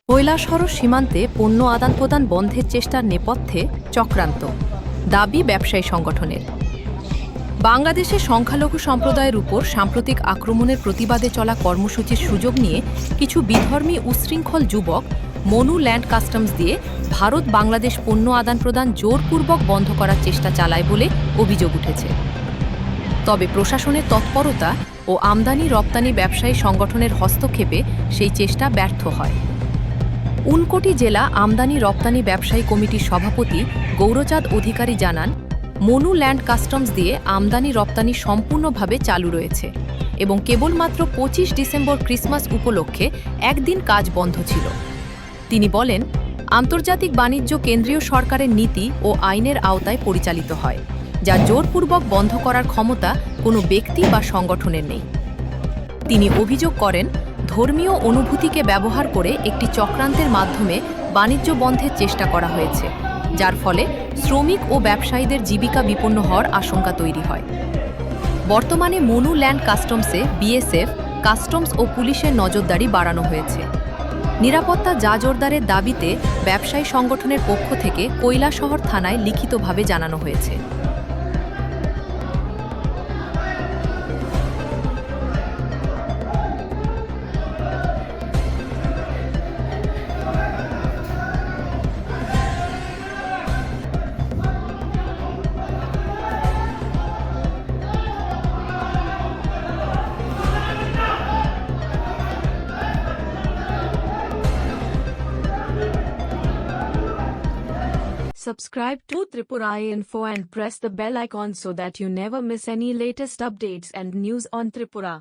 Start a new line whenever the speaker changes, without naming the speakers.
কৈলাসহর সীমান্তে পণ্য আদান-প্রদান বন্ধের চেষ্টার নেপথ্যে চক্রান্ত, দাবি ব্যবসায়ী সংগঠনের। বাংলাদেশে সংখ্যালঘু সম্প্রদায়ের উপর সাম্প্রতিক আক্রমণের প্রতিবাদে চলা কর্মসূচির সুযোগ নিয়ে কিছু বিধর্মী উচ্ছৃঙ্খল যুবক মনু ল্যান্ড কাস্টমস দিয়ে ভারত বাংলাদেশ পণ্য আদান-প্রদান জোরপূর্বক বন্ধ করার চেষ্টা চালায় বলে অভিযোগ উঠেছে। তবে প্রশাসনের তৎপরতা ও আমদানি রপ্তানি ব্যবসায়ী সংগঠনের হস্তক্ষেপে সেই চেষ্টা ব্যর্থ হয়। ঊনকোটি জেলা আমদানি রপ্তানি ব্যবসায়ী কমিটির সভাপতি গৌরচাঁদ অধিকারী জানান, মনু ল্যান্ড কাস্টমস দিয়ে আমদানি রপ্তানি সম্পূর্ণভাবে চালু রয়েছে এবং কেবলমাত্র ২৫ ডিসেম্বর ক্রিসমাস উপলক্ষে একদিন কাজ বন্ধ ছিল। তিনি বলেন, আন্তর্জাতিক বাণিজ্য কেন্দ্রীয় সরকারের নীতি ও আইনের আওতায় পরিচালিত হয়, যা জোরপূর্বক বন্ধ করার ক্ষমতা কোনো ব্যক্তি বা সংগঠনের নেই। তিনি অভিযোগ করেন, ধর্মীয় অনুভূতিকে ব্যবহার করে একটি চক্রান্তের মাধ্যমে বাণিজ্য বন্ধের চেষ্টা করা হয়েছে, যার ফলে শ্রমিক ও ব্যবসায়ীদের জীবিকা বিপন্ন হওয়ার আশঙ্কা তৈরি হয়। বর্তমানে মনু ল্যান্ড কাস্টমসে বিএসএফ, কাস্টমস ও পুলিশের নজরদারি বাড়ানো হয়েছে। নিরাপত্তা জোরদারের দাবিতে ব্যবসায়ী সংগঠনের পক্ষ থেকে কৈলাসহর থানায় লিখিতভাবে জানানো হয়েছে।
Subscribe to Tripura Info and press the bell icon so that you never miss any latest updates and news on Tripura.